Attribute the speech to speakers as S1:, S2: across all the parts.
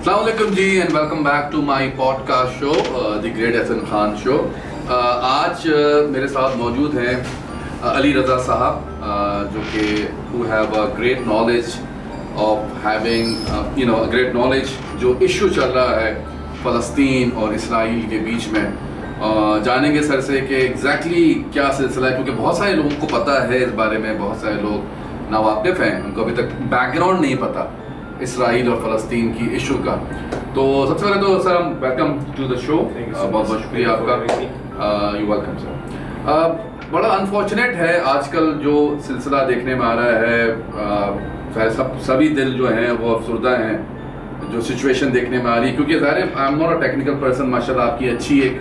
S1: अस्सलाम वालेकुम जी and welcome back to my podcast show the great Ehsan Khan show. आज मेरे साथ मौजूद हैं अली रज़ा साहब जो कि who have a great knowledge of having great knowledge जो इशू चल रहा है फ़लस्तीन और इसराइल के बीच में। जानेंगे सर से कि एग्जैक्टली क्या सिलसिला है, क्योंकि बहुत सारे लोगों को पता है इस बारे में, बहुत सारे लोग नावाकिफ़ हैं, उनको अभी तक बैकग्राउंड नहीं पता इसराइल और फ़लस्तीन की इशू का। तो सबसे पहले तो sir welcome to the show, बहुत बहुत शुक्रिया आपका। You welcome sir. बड़ा अनफॉर्चुनेट है आजकल जो सिलसिला देखने में आ रहा है, सभी दिल जो हैं वो अफसरदा हैं जो सिचुएशन देखने में आ रही है, क्योंकि ज़ाहिर है I am not a technical person, माशाल्लाह आपकी अच्छी एक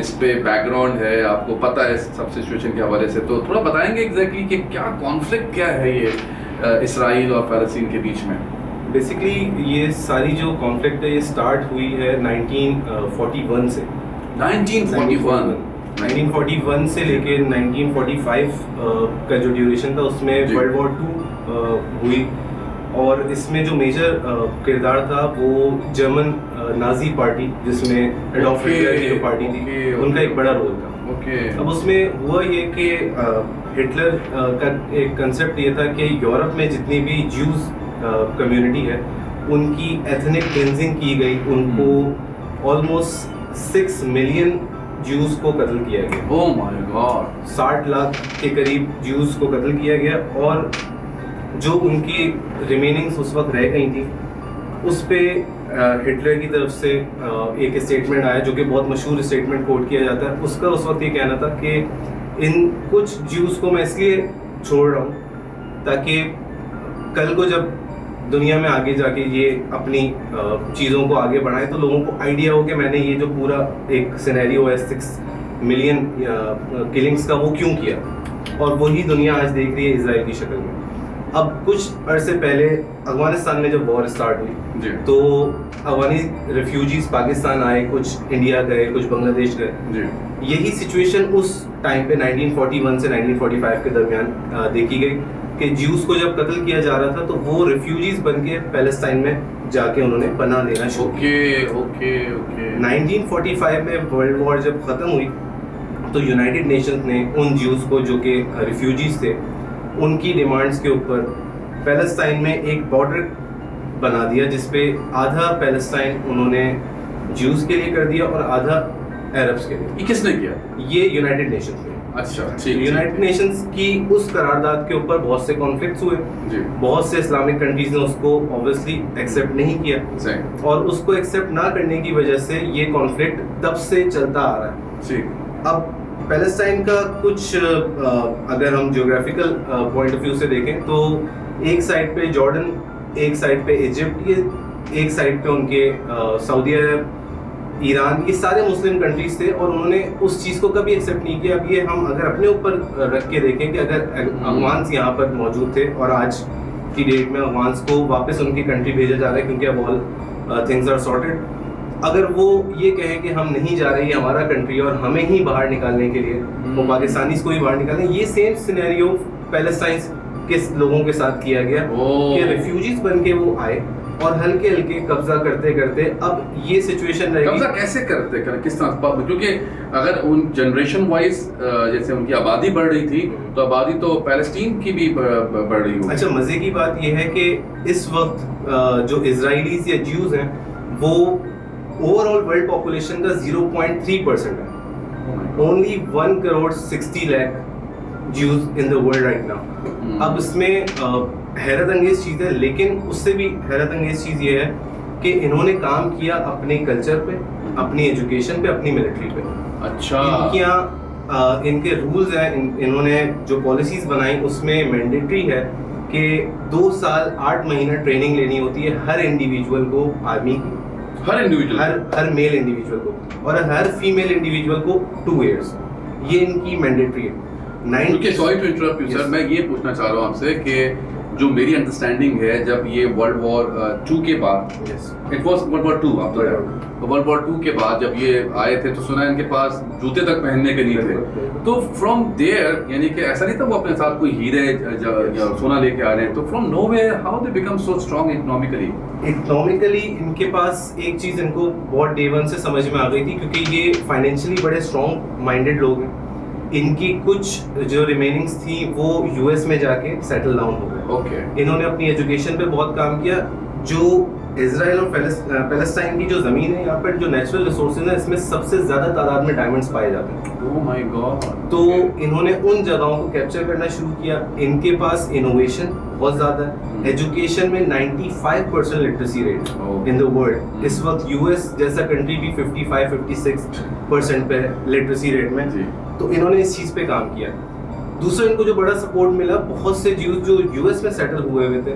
S1: इस पे बैकग्राउंड है, आपको पता है सब सिचुएशन के हवाले से। तो थोड़ा बताएंगे एग्जैक्टली कि क्या कॉन्फ्लिक्ट क्या है ये इसराइल और फ़लस्तीन के बीच में।
S2: बेसिकली ये सारी जो कॉन्फ्लिक्ट है ये स्टार्ट हुई है 1941 से। 1941 से लेके 1945 का जो ड्यूरेशन था उसमें वर्ल्ड वॉर 2 हुई, और इसमें जो मेजर किरदार था वो जर्मन नाजी पार्टी जिसमें एडॉल्फ हिटलर की जो पार्टी थी उनका एक बड़ा रोल था। अब उसमें हुआ ये कि हिटलर का एक कंसेप्ट ये था कि यूरोप में जितनी भी ज्यूज कम्युनिटी है उनकी एथनिक क्लिंजिंग की गई, उनको ऑलमोस्ट 6 मिलियन ज्यूज को कत्ल किया गया।
S1: ओह माय गॉड,
S2: 60 लाख के करीब ज्यूज को कत्ल किया गया, और जो उनकी रिमेनिंग्स उस वक्त रह गई थी उस पे हिटलर की तरफ से एक स्टेटमेंट आया जो कि बहुत मशहूर स्टेटमेंट कोट किया जाता है। उसका उस वक्त ये कहना था कि इन कुछ ज्यूज को मैं इसलिए छोड़ रहा हूँ ताकि कल को जब दुनिया में आगे जाके ये अपनी चीज़ों को आगे बढ़ाए तो लोगों को आइडिया हो कि मैंने ये जो पूरा एक सिनेरियो है 6 मिलियन किलिंग्स का वो क्यों किया, और वही दुनिया आज देख रही है इजराइल की शक्ल में। अब कुछ अरसे पहले अफगानिस्तान में जब वॉर स्टार्ट हुई तो अफगानी रेफ्यूजीज पाकिस्तान आए, कुछ इंडिया गए, कुछ बांग्लादेश गए। यही सिचुएशन उस टाइम पे 1941 से 1945 के दरमियान देखी गई कि ज्यूज को जब कत्ल किया जा रहा था तो वो रेफ्यूजीज बन के पैलेस्टाइन में जाके उन्होंने पनाह लेना शुरू किया। 1945 में वर्ल्ड वॉर जब ख़त्म हुई तो यूनाइटेड नेशंस ने उन ज्यूज को जो कि रिफ्यूजीज थे उनकी डिमांड्स के ऊपर पैलेस्टाइन में एक बॉर्डर बना दिया जिसपे आधा पैलेस्टाइन उन्होंने ज्यूज के लिए कर दिया और आधा अरब्स के लिए।
S1: ये किसने किया?
S2: ये यूनाइटेड नेशंस ने।
S1: अच्छा,
S2: यूनाइटेड नेशंस की उस करारदाद के ऊपर बहुत से कॉन्फ्लिक्ट्स हुए, बहुत से इस्लामिक कंट्रीज ने उसको ऑब्वियसली एक्सेप्ट नहीं किया, और उसको एक्सेप्ट ना करने की वजह से ये कॉन्फ्लिक्ट तब से चलता आ रहा है। अब पैलेस्टाइन का कुछ अगर हम ज्योग्राफिकल पॉइंट ऑफ व्यू से देखें तो एक साइड पे जॉर्डन, एक साइड पे इजिप्ट, ये एक साइड पे उनके सऊदी अरब, ईरान, ये सारे मुस्लिम कंट्रीज थे, और उन्होंने उस चीज़ को कभी एक्सेप्ट नहीं किया। अब ये हम अगर अपने ऊपर रख के देखें कि अगर अफगान्स यहाँ पर मौजूद थे और आज की डेट में अफगान्स को वापस उनकी कंट्री भेजा जा रहा है क्योंकि अब ऑल थिंग्स आर सॉर्टेड, अगर वो ये कहें कि हम नहीं जा रहे, ये हमारा कंट्री और हमें ही बाहर निकालने के लिए वो पाकिस्तानीज को ही बाहर निकालने, ये सेम सिनेरियो पैलेस्टाइन के लोगों के साथ किया गया कि रिफ्यूजीज बन के वो आए और हल्के हल्के कब्जा करते करते अब ये सिचुएशन रहेगी।
S1: कब्जा कैसे करते किस तरह? क्योंकि अगर उन जनरेशन वाइज जैसे उनकी आबादी बढ़ रही थी तो आबादी तो पैलेस्टीन की भी बढ़ रही होगी।
S2: अच्छा, मजे की बात ये है कि इस वक्त जो इजराइलीज या ज्यूज हैं वो ओवरऑल वर्ल्ड पॉपुलेशन का 0.3% है। Only 1 crore 60 lakh Jews in the world right now. अब इसमें हैरत अंगेज चीज़ है, लेकिन उससे भी हैरत अंगेज चीज़ ये है कि इन्होंने काम किया अपने कल्चर पे, अपनी एजुकेशन पे, अपनी मिलिट्री पे।
S1: अच्छा,
S2: इनके यहाँ इनके रूल्स हैं, इन्होंने जो पॉलिसीज बनाई उसमें मैंडेटरी है कि 2 साल 8 महीना ट्रेनिंग लेनी होती है हर इंडिविजुअल को, आर्मी की हर मेल इंडिविजुअल को, और हर फीमेल इंडिविजुअल को 2 इयर्स। ये इनकी मैंडेटरी है।
S1: Sorry to interrupt you sir, मैं ये पूछना चाह रहा हूँ आपसे कि जो मेरी अंडरस्टैंडिंग है, जब ये वर्ल्ड वॉर 2 के बाद, it was world war 2 after world war 2 के बाद जब ये आए थे तो सुना इनके पास जूते तक पहनने के नहीं थे। तो फ्रॉम देयर, यानी कि ऐसा नहीं था वो अपने साथ कोई हीरे या सोना लेके आ रहे हैं, तो from nowhere how they become so strong
S2: economically इनके पास एक चीज इनको बहुत डे वन से समझ में आ गई थी, क्योंकि ये फाइनेंशियली बड़े स्ट्रांग माइंडेड लोग हैं। इनकी कुछ जो रिमेनिंग्स थी वो यूएस में जाके सेटल डाउन हो गए।
S1: ओके।
S2: इन्होंने अपनी एजुकेशन पे बहुत काम किया। जो इजराइल और पैलेस्टाइन की जो जमीन है, यहाँ पर जो नेचुरल रिसोर्सेज है, इसमें सबसे ज्यादा तादाद में डायमंड्स पाए जाते हैं।
S1: Oh my God.
S2: तो इन्होंने उन जगहों को कैप्चर करना शुरू किया। इनके पास इनोवेशन बहुत ज्यादा है। एजुकेशन में 95% literacy rate in the world. इस वक्त यूएस जैसा कंट्री भी 55-56% पे है लिटरेसी रेट में। तो इन्होंने इस चीज पे काम किया। दूसरा, इनको जो बड़ा सपोर्ट मिला, बहुत से ज्यूज जो यूएस में सेटल हुए हुए थे,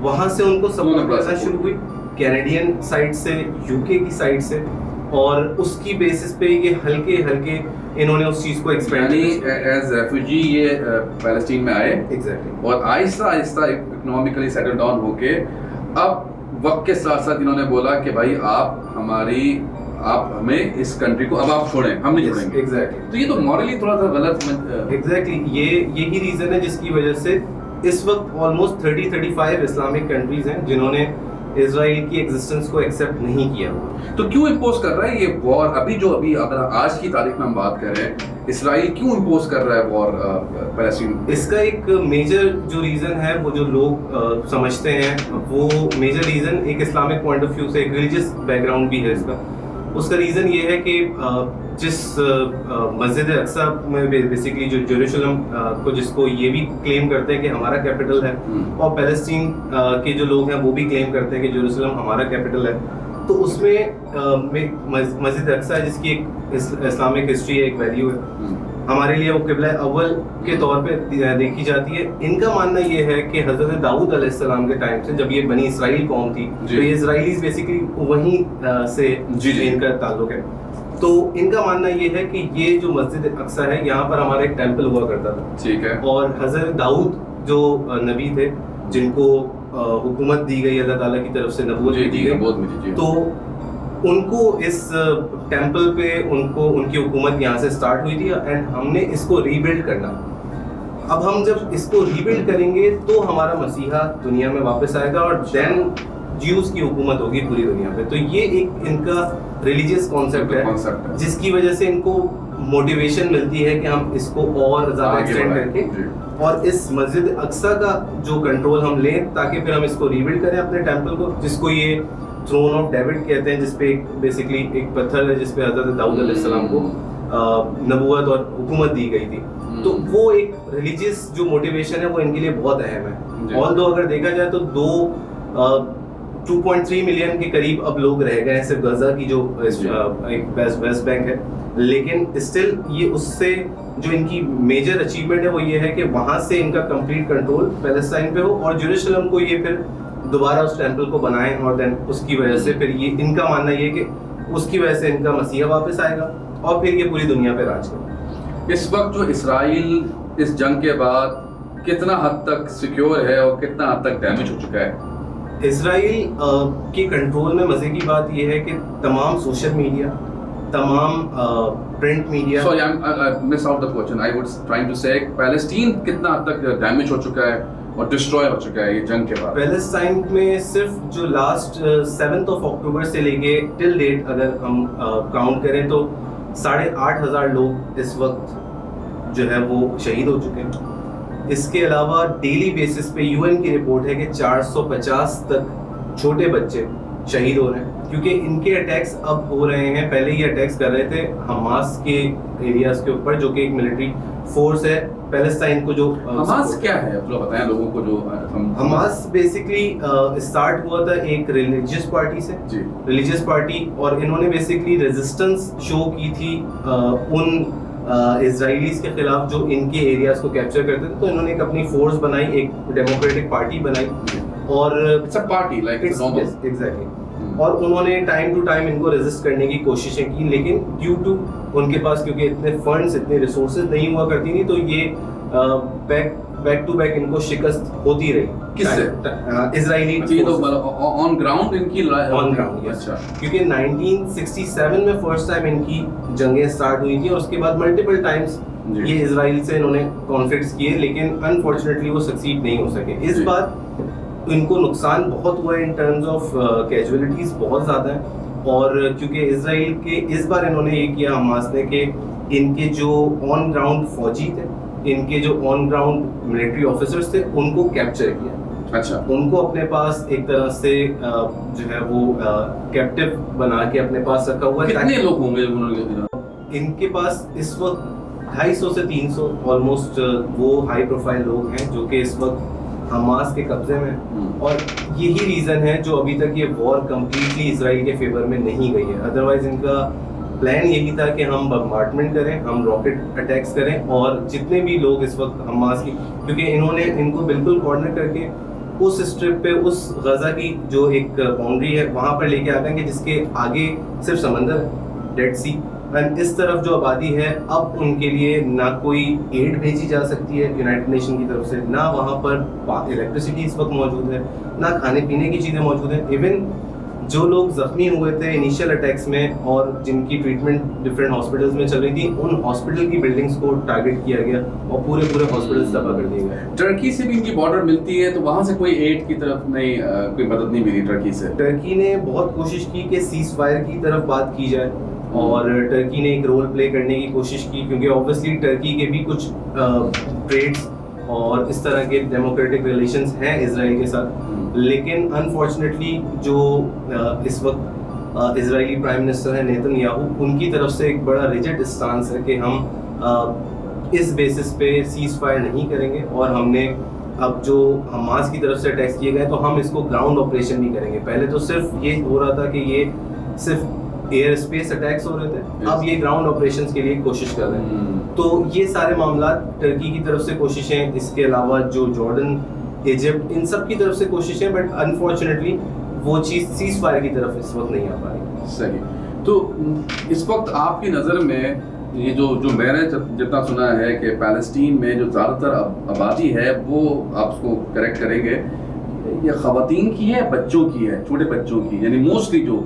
S2: वहां से उनको सपोर्ट मिलना शुरू हुई, कैनेडियन साइड से, यूके की साइड से, और उसकी बेसिस पे ये हल्के हल्के इन्होंने उस चीज को एक्सपेंड
S1: किया। एज रेफ्यूजी ये पैलेस्टीन में आए।
S2: एग्जैक्टली।
S1: और Aahista Aahista economically settle down होके अब वक्त के साथ साथ इन्होंने बोला कि भाई आप हमें इस कंट्री को अब आप छोड़ें, हम नहीं छोड़ेंगे।
S2: एग्जैक्टली।
S1: तो ये तो मॉरली थोड़ा सा गलत।
S2: एग्जैक्टली। यही रीजन है जिसकी वजह से इस वक्त ऑलमोस्ट 30-35 इस्लामिक कंट्रीज हैं जिन्होंने इजराइल की एग्जिस्टेंस को एक्सेप्ट नहीं किया।
S1: तो क्यों इम्पोज कर रहा है ये वॉर? अभी अगर आज की तारीख में हम बात करें, इसराइल क्यों इम्पोज कर रहा है वॉर पैलेस्टीन?
S2: इसका एक मेजर जो रीजन है, वो जो लोग समझते हैं, वो मेजर रीजन एक इस्लामिक पॉइंट ऑफ व्यू से, एक रिलीजियस बैकग्राउंड भी है इसका। उसका रीजन ये है कि जिस मस्जिद अक्सा में बेसिकली जो जेरूशलम को, जिसको ये भी क्लेम करते हैं कि हमारा कैपिटल है, और पैलेस्टीन के जो लोग हैं वो भी क्लेम करते हैं कि जेरूशलम हमारा कैपिटल है, तो उसमें मस्जिद अक्सा है जिसकी एक इस्लामिक हिस्ट्री है, एक वैल्यू है। हमारे लिए वो किबला अव्वल के तौर पे देखी जाती है। इनका मानना ये है कि हजरत दाऊद अलैहिस्सलाम के टाइम से, जब ये बनी इसराइल कौम थी, तो ये इजराइलीज बेसिकली वहीं से इनका ताल्लुक है। तो इनका मानना ये है कि ये जो मस्जिद अक्सा है, यहाँ पर हमारा एक टेम्पल हुआ करता था।
S1: ठीक है। और
S2: हजरत दाऊद जो नबी थे, जिनको हुकूमत दी गई अल्लाह ताला की तरफ से, नबूवत दी गई, तो उनको इस टेंपल पे उनकी हुकूमत यहाँ से स्टार्ट हुई थी, एंड हमने इसको रीबिल्ड करना। अब हम जब इसको रीबिल्ड करेंगे तो हमारा मसीहा दुनिया में वापस आएगा, और देन ज्यूज की हुकूमत होगी पूरी दुनिया पे। तो ये एक इनका रिलीजियस कॉन्सेप्ट है, जिसकी वजह से इनको मोटिवेशन मिलती है कि हम इसको और ज़्यादा एक्सटेंड करके और इस मस्जिद अक्सा का जो कंट्रोल हम लें, ताकि फिर हम इसको रीबिल्ड करें अपने टेंपल को, जिसको ये थ्रोन ऑफ डेविड कहते हैं, जिसपे बेसिकली एक पत्थर है जिसपे हजरत दाऊद अलैहिस्सलाम को नबूवत और हुकूमत दी गई थी। तो वो एक रिलीजियस जो मोटिवेशन है वो इनके लिए बहुत अहम है। ऑल दो अगर देखा जाए तो 2.3 मिलियन के करीब अब लोग रह गए हैं सिर्फ गजा की जो एक वेस्ट बैंक है, लेकिन स्टिल ये उससे जो इनकी मेजर अचीवमेंट है वो ये है कि वहाँ से इनका कंप्लीट कंट्रोल पैलेस्टाइन पे हो, और जेरूशलम को ये फिर दोबारा उस टेंपल को बनाएं, और देन उसकी वजह से फिर ये इनका मानना ये कि उसकी वजह से इनका मसीहा वापस आएगा और फिर ये पूरी दुनिया पे राज करेगा।
S1: इस वक्त जो इसराइल इस जंग के बाद कितना हद तक सिक्योर है और कितना हद तक डैमेज हो चुका है?
S2: इसराइल के कंट्रोल में मजे की बात यह है कि तमाम सोशल मीडिया, तमाम print media.
S1: Sorry, I miss out the question. I was trying to say Palestine कितना हद तक डैमेज हो चुका है और डिस्ट्रॉय हो चुका है ये जंग के बाद?
S2: पैलेस्टाइन में सिर्फ जो लास्ट 7 अक्टूबर से लेके टिल डेट अगर हम काउंट करें तो 8,500 लोग इस वक्त जो है वो शहीद हो चुके हैं। इसके अलावा डेली बेसिस पे यूएन की रिपोर्ट है कि 450 तक छोटे बच्चे शहीद हो रहे हैं, क्योंकि इनके अटैक्स अब हो रहे हैं। पहले ये अटैक्स कर रहे थे हमास के एरियाज के ऊपर, जो कि एक मिलिट्री फोर्स है पैलेस्टाइन को। जो
S1: हमास क्या है आप लोग बताएं लोगों को। जो
S2: हमास बेसिकली स्टार्ट हुआ था एक रिलीजियस पार्टी से, रिलीजियस पार्टी, और इन्होंने बेसिकली रेजिस्टेंस शो की थी उन इजराइलीज के खिलाफ जो इनके एरियाज को कैप्चर करते थे। तो इन्होंने एक अपनी फोर्स बनाई, एक डेमोक्रेटिक पार्टी बनाई, और
S1: it's a party like it's normal.
S2: Exactly. और उन्होंने टाइम टू टाइम इनको रेजिस्ट करने की कोशिशें की, लेकिन ड्यू टू उनके पास क्योंकि इतने फंड्स, इतने रिसोर्सेज नहीं हुआ करती थी, तो ये बैक बैक टू बैक इनको शिकस्त होती रही।
S1: किससे?
S2: इजरायली
S1: ये तो ऑन ग्राउंड इनकी
S2: ऑन ग्राउंड।
S1: अच्छा,
S2: क्योंकि 1967 में फर्स्ट टाइम इनकी जंगें स्टार्ट हुई थी और उसके बाद मल्टीपल टाइम्स ये इजराइल से इन्होंने कॉन्फ्लिक्ट्स किए, लेकिन अनफॉर्चुनेटली वो सक्सीड नहीं हो सके। इस बार इनको नुकसान बहुत हुआ है इन टर्म्स ऑफ कैजुअलिटीज बहुत ज़्यादा है। और क्योंकि इजराइल के इस बार इन्होंने ये किया हमास ने कि इनके जो ऑन ग्राउंड फौजी थे, इनके जो ऑन ग्राउंड मिलिट्री ऑफिसर्स थे, उनको कैप्चर किया।
S1: अच्छा,
S2: उनको अपने पास एक तरह से जो है वो कैप्टिव बना के अपने पास रखा हुआ है।
S1: कितने लोग होंगे उन्होंने?
S2: इनके पास इस वक्त 250 से 300 ऑलमोस्ट वो हाई प्रोफाइल लोग हैं जो कि इस वक्त हमास के कब्जे में। और यही रीज़न है जो अभी तक ये वॉर कम्प्लीटली इसराइल के फेवर में नहीं गई है। अदरवाइज इनका प्लान यही था कि हम बम्बार्डमेंट करें, हम रॉकेट अटैक्स करें और जितने भी लोग इस वक्त हमास की, क्योंकि इन्होंने इनको बिल्कुल कॉर्नर करके उस स्ट्रिप पे, उस गजा की जो एक बाउंड्री है वहाँ पर लेके आते हैं कि जिसके आगे सिर्फ समंदर है, डेड सी। एंड इस तरफ जो आबादी है, अब उनके लिए ना कोई एड भेजी जा सकती है यूनाइटेड नेशन की तरफ से, ना वहाँ पर इलेक्ट्रिसिटी इस वक्त मौजूद है, ना खाने पीने की चीज़ें मौजूद हैं। इवन जो लोग जख्मी हुए थे इनिशियल अटैक्स में और जिनकी ट्रीटमेंट डिफरेंट हॉस्पिटल्स में चल रही थी, उन हॉस्पिटल की बिल्डिंग्स को टारगेट किया गया और पूरे हॉस्पिटल्स तबाह कर दिए गए।
S1: टर्की से भी इनकी बॉर्डर मिलती है, तो वहाँ से कोई एड की तरफ नहीं, कोई मदद नहीं मिली टर्की से?
S2: टर्की ने बहुत कोशिश की कि सीज फायर की तरफ बात की जाए और टर्की ने एक रोल प्ले करने की कोशिश की, क्योंकि ऑब्वियसली टर्की के भी कुछ ट्रेड्स और इस तरह के डेमोक्रेटिक रिलेशंस हैं इजराइल के साथ। लेकिन अनफॉर्चुनेटली जो इस वक्त इजरायली प्राइम मिनिस्टर है नेतन्याहू, उनकी तरफ से एक बड़ा रिजिड स्टांस है कि हम इस बेसिस पे सीज फायर नहीं करेंगे और हमने अब जो हमास की तरफ से अटैक्स किए गए तो हम इसको ग्राउंड ऑपरेशन भी करेंगे। पहले तो सिर्फ ये हो रहा था कि ये सिर्फ एयर स्पेस अटैक्स हो रहे थे, अब ये ग्राउंड ऑपरेशंस के लिए कोशिश कर रहे हैं। तो ये सारे मामला टर्की की तरफ से कोशिशें, इसके अलावा जो जॉर्डन, इजिप्ट, इन सब की तरफ से कोशिशें, बट अनफॉर्चुनेटली वो चीज़ सीज फायर की तरफ इस वक्त नहीं आ पा रही।
S1: सही। तो इस वक्त आपकी नज़र में ये जो मैंने जितना सुना है कि पैलेस्टीन में जो ज़्यादातर आबादी है वो, आप उसको करेक्ट करेंगे, ये ख़वातीन की है, बच्चों की है, छोटे बच्चों की, यानी मोस्टली जो,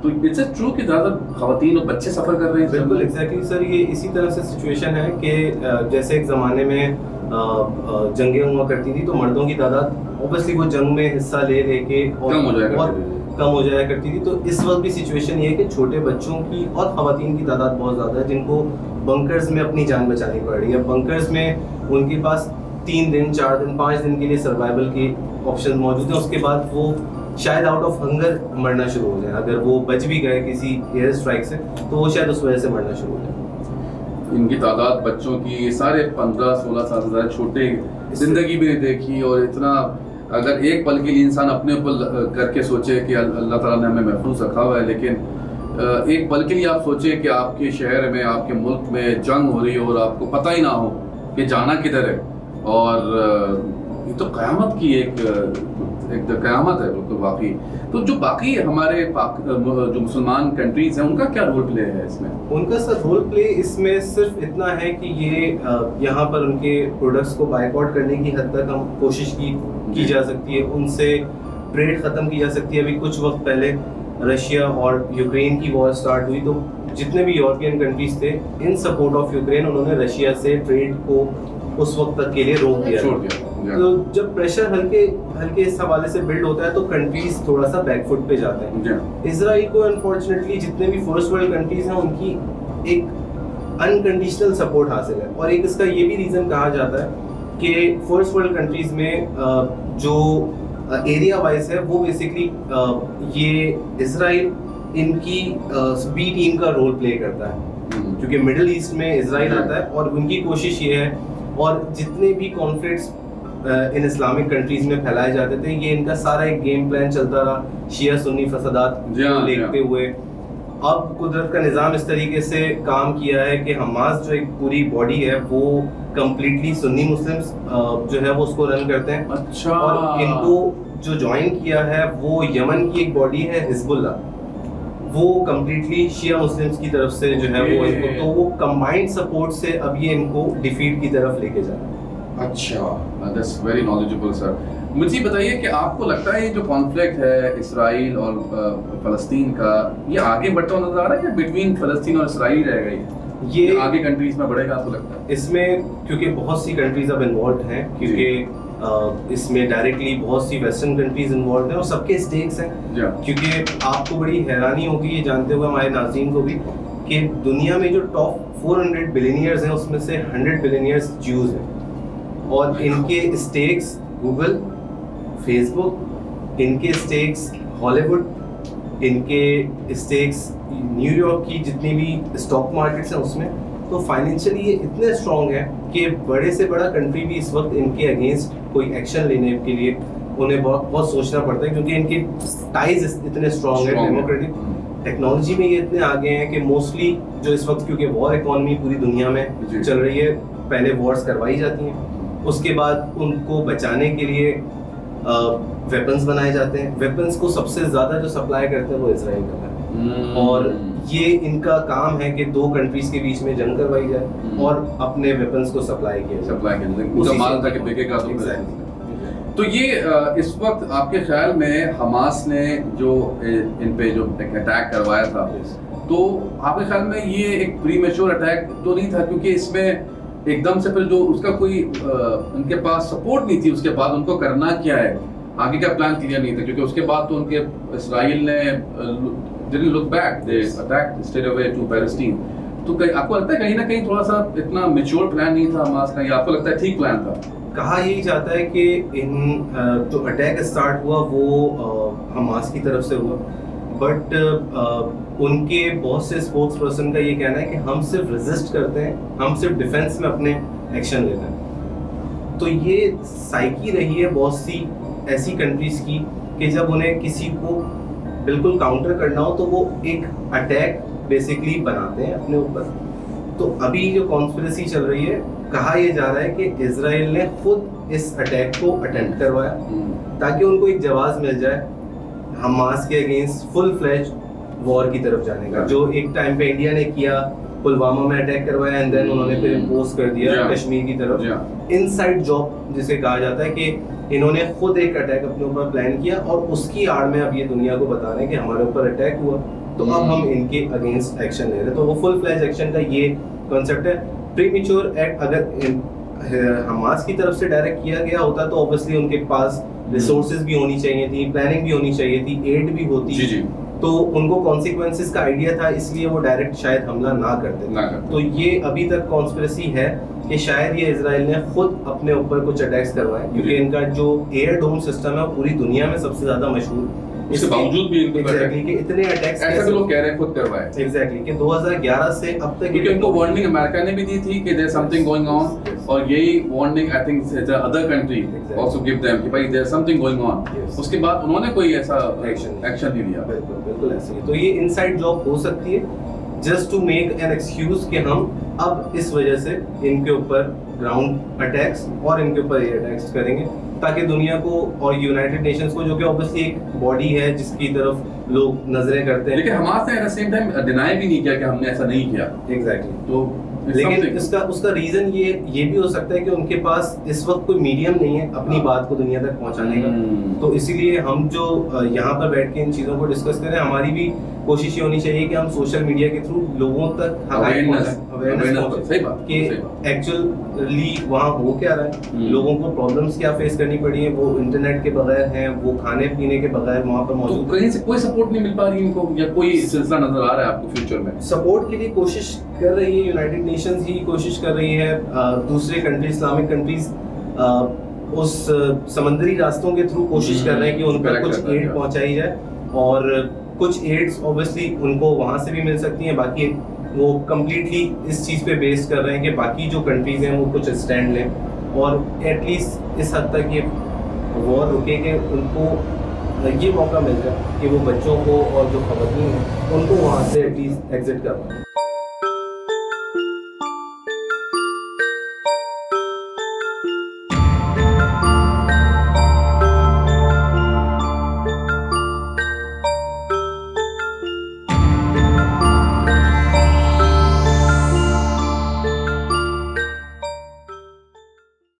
S1: तो इट्स ट्रू कि ज़्यादातर ख़वातीन और बच्चे सफ़र कर रहे हैं?
S2: बिल्कुल एग्जैक्टली सर, ये इसी तरह से सिचुएशन है कि जैसे एक ज़माने में जंगें हुआ करती थी तो मर्दों की तादाद ऑब्वियसली वो जंग में हिस्सा ले के और कम हो जाया करती थी। तो इस वक्त भी सिचुएशन ये है कि छोटे बच्चों की और ख़वातीन की तादाद बहुत ज़्यादा है जिनको बंकर्स में अपनी जान बचानी पड़ रही है। बंकर्स में उनके पास 3 दिन, 4 दिन, 5 दिन के लिए सर्वाइवल के ऑप्शन मौजूद हैं। उसके बाद वो शायद आउट ऑफ हंगर मरना शुरू हो जाए। अगर वो बच भी गए किसी एयर स्ट्राइक से तो वो शायद उस वजह से मरना शुरू हो जाए।
S1: इनकी तादाद बच्चों की सारे 15-16 साल से ज़्यादा छोटे, ज़िंदगी भी नहीं देखी, और इतना अगर एक पल के लिए इंसान अपने ऊपर करके सोचे कि अल्लाह ताला ने हमें महफूज रखा हुआ है, लेकिन एक पल के लिए आप सोचें कि आपके शहर में, आपके मुल्क में जंग हो रही हो और आपको पता ही ना हो कि जाना किधर है, और ये तो क़यामत की एक क़यामत है वो तो वाकई। तो जो बाकी हमारे जो मुसलमान कंट्रीज़ हैं उनका क्या रोल प्ले है इसमें?
S2: उनका सर रोल प्ले इसमें सिर्फ इतना है कि ये यहाँ पर उनके प्रोडक्ट्स को बायकॉट करने की हद तक हम कोशिश की जा सकती है, उनसे ट्रेड ख़त्म की जा सकती है। अभी कुछ वक्त पहले रशिया और यूक्रेन की वॉर स्टार्ट हुई तो जितने भी यूरोपियन कंट्रीज थे इन सपोर्ट ऑफ यूक्रेन, उन्होंने रशिया से ट्रेड को उस वक्त तक के लिए रोक दिया। तो जब प्रेशर हल्के इस हवाले से बिल्ड होता है तो कंट्रीज थोड़ा सा बैकफुट पे जाते हैं। इजराइल को अनफॉर्चुनेटली जितने भी फर्स्ट वर्ल्ड कंट्रीज हैं उनकी एक अनकंडीशनल सपोर्ट हासिल है, और एक इसका ये भी रीज़न कहा जाता है कि फर्स्ट वर्ल्ड कंट्रीज में जो एरिया वाइज है वो बेसिकली ये इजराइल इनकी बी टीम का रोल प्ले करता है, क्योंकि मिडिल ईस्ट में इजराइल आता है और उनकी कोशिश ये है, और जितने भी कॉन्फ्लिक्ट्स इन इस्लामिक कंट्रीज में फैलाए जाते थे ये इनका सारा एक गेम प्लान चलता रहा शिया सुन्नी फसादात देखते हुए। अब कुदरत का निज़ाम इस तरीके से काम किया है कि हमास जो एक पूरी बॉडी है वो कम्प्लीटली सुन्नी मुस्लिम्स जो है वो उसको रन करते हैं।
S1: अच्छा।
S2: और इनको जो ज्वाइन किया है वो यमन की एक बॉडी है हिजबुल्ला, वो कम्प्लीटली शिया मुस्लिम्स की तरफ से जो है वो इनको, तो वो कंबाइंड सपोर्ट से अब ये इनको डिफीट की तरफ लेके जा रहे हैं।
S1: अच्छा, दैट्स वेरी नॉलेजेबल सर। मुझे बताइए कि आपको लगता है ये जो कॉन्फ्लिक्ट है इसराइल और फ़लस्तीन का, ये आगे बढ़ता हुआ नजर आ रहा है कि बिटवीन फ़लस्तीन और इसराइल रहेगा ये आगे कंट्रीज में बढ़ेगा, आपको लगता है?
S2: इसमें क्योंकि बहुत सी कंट्रीज अब इन्वॉल्व हैं, क्योंकि इसमें डायरेक्टली बहुत सी वेस्टर्न कंट्रीज इन्वॉल्व हैं और सबके स्टेक्स हैं। क्योंकि आपको बड़ी हैरानी होगी ये जानते हुए, हमारे नाज़रीन को भी, कि दुनिया में जो टॉप 400 बिलियनियर्स हैं उसमें से 100 बिलियनियर्स ज्यूज हैं और इनके स्टेक्स गूगल, फेसबुक, इनके स्टेक्स हॉलीवुड, इनके स्टेक्स न्यूयॉर्क की जितनी भी स्टॉक मार्केट्स हैं उसमें। तो फाइनेंशियली ये इतने स्ट्रॉन्ग है कि बड़े से बड़ा कंट्री भी इस वक्त इनके अगेंस्ट कोई एक्शन लेने के लिए उन्हें बहुत सोचना पड़ता है, क्योंकि इनके टाइज इतने स्ट्रॉन्ग है। डेमोक्रेटिक टेक्नोलॉजी में ये इतने आगे हैं कि मोस्टली जो इस वक्त, क्योंकि वॉर इकोनॉमी पूरी दुनिया में चल रही है, पहले वॉर्स करवाई जाती हैं, उसके बाद उनको बचाने के लिए वेपन्स बनाए जाते हैं। वेपन्स को सबसे ज़्यादा जो सप्लाई करते हैं वो इसराइल करता है और ये इनका काम है कि दो कंट्रीज के बीच में जंग करवाई जाए और अपने वेपन्स को सप्लाई किया
S1: जाए। तो ये इस वक्त आपके ख्याल में हमास ने जो इन पे जो अटैक करवाया था, तो आपके ख्याल में ये एक प्रीमेच्योर अटैक तो नहीं था, क्योंकि इसमें एकदम से फिर जो उसका कोई उनके पास सपोर्ट नहीं थी, उसके बाद उनको करना क्या है, आगे का प्लान क्लियर नहीं था, क्योंकि उसके बाद तो उनके इसराइल ने didn't look back, they attacked straight away to Palestine। तो आपको लगता है कहीं ना कहीं थोड़ा सा इतना मैच्योर प्लान नहीं था हमास का, या आपको लगता है ठीक प्लान था?
S2: कहा यही जाता है कि इन जो अटैक स्टार्ट हुआ वो हमास की तरफ से हुआ, बट उनके बहुत से स्पोक्स पर्सन का ये कहना है कि हम सिर्फ रेजिस्ट करते हैं, हम सिर्फ डिफेंस में अपने एक्शन लेते हैं। तो ये साइकी रही है बहुत सी ऐसी कंट्रीज की कि जब उन्हें किसी को बिल्कुल काउंटर करना हो तो वो एक अटैक बेसिकली बनाते हैं अपने ऊपर। तो अभी जो कॉन्स्पिरेसी चल रही है, कहा यह जा रहा है कि इजराइल ने खुद इस अटैक को अटेम्प्ट करवाया ताकि उनको एक जवाब मिल जाए हमास के अगेंस्ट फुल फ्लेज वॉर की तरफ जाने का, जो एक टाइम पे इंडिया ने किया, पुलवामा में अटैक करवाया एंड देन उन्होंने फिर इम्पोज कर दिया कश्मीर की तरफ। इनसाइड जॉब जिसे कहा जाता है कि इन्होंने खुद एक अटैक अपने ऊपर प्लान किया और उसकी आड़ में अब ये दुनिया को बता रहे हैं कि हमारे ऊपर अटैक हुआ, तो अब हम इनके अगेंस्ट एक्शन ले रहे हैं। तो वो फुल फ्लैज एक्शन का ये कॉन्सेप्ट है। प्रीमेच्योर एक्ट अगर हमास की तरफ से डायरेक्ट किया गया होता तो ऑब्वियसली उनके पास रिसोर्सेज भी होनी चाहिए थी, प्लानिंग भी होनी चाहिए थी, एड भी होती, तो उनको कॉन्सिक्वेंसेस का आइडिया था, इसलिए वो डायरेक्ट शायद हमला ना करते। तो ये अभी तक कॉन्स्पिरेसी है कि शायद ये इजराइल ने खुद अपने ऊपर कुछ अटैक्स करवाए, क्योंकि इनका जो एयर डोम सिस्टम है वो पूरी दुनिया में सबसे ज्यादा मशहूर,
S1: इसके बावजूद भी इनको
S2: एग्जैक्टली कि इतने अटैक्स
S1: ऐसे भी लोग कह रहे हैं खुद करवाए।
S2: एग्जैक्टली कि 2011 से अब तक,
S1: क्योंकि उनको वार्निंग अमेरिका ने भी दी थी कि देयर समथिंग गोइंग ऑन, और यही warning I think the other country also give them कि भाई देयर समथिंग गोइंग ऑन। उसके बाद उन्होंने कोई ऐसा एक्शन नहीं लिया।
S2: बिल्कुल ऐसे ही। तो ये इनसाइड जॉब हो सकती है just to make an excuse कि हम अब इस वजह से इनके ऊपर ग्राउंड अटैक्स और इनके ऊपर एयर अटैक्स करेंगे, ताकि दुनिया को और यूनाइटेड नेशंस को, जो कि ऑब्वियसली एक बॉडी है जिसकी तरफ लोग नजरें करते हैं,
S1: लेकिन हमास ने at the same time deny भी नहीं किया कि हमने ऐसा नहीं किया।
S2: एग्जैक्टली।
S1: तो
S2: लेकिन उसका रीजन ये भी हो सकता है कि उनके पास इस वक्त कोई मीडियम नहीं है अपनी बात को दुनिया तक पहुंचाने का। तो इसीलिए हम जो यहाँ पर बैठ के इन चीज़ों को डिस्कस करें, हमारी भी कोशिश ये होनी चाहिए कि हम सोशल मीडिया के थ्रू लोगों तक अवेयरनेस कि एक्चुअली वहाँ हो क्या रहा है, लोगों को प्रॉब्लम्स क्या फेस करनी पड़ी है, वो इंटरनेट के बगैर हैं, वो खाने पीने के बगैर वहाँ पर मौजूद।
S1: तो कहीं से कोई सपोर्ट नहीं मिल पा रही इनको, या कोई सिलसिला नजर आ रहा है आपको फ्यूचर में?
S2: सपोर्ट के लिए कोशिश कर रही है यूनाइटेड नेशंस ही कोशिश कर रही है, दूसरे कंट्री, इस्लामिक कंट्रीज उस समंदरी रास्तों के थ्रू कोशिश कर रहे हैं कि उन पर कुछ एड पहुंचाई जाए, और कुछ एड्स ऑब्वियसली उनको वहां से भी मिल सकती हैं, बाकी वो कम्प्लीटली इस चीज़ पे बेस्ड कर रहे हैं कि बाकी जो कंट्रीज हैं वो कुछ स्टैंड लें, और एटलीस्ट इस हद तक ये वॉर रुके कि उनको ये मौका मिल जाए कि वो बच्चों को और जो ख़वातीन हैं उनको वहाँ से एटलीस्ट एग्जिट कर पाएं।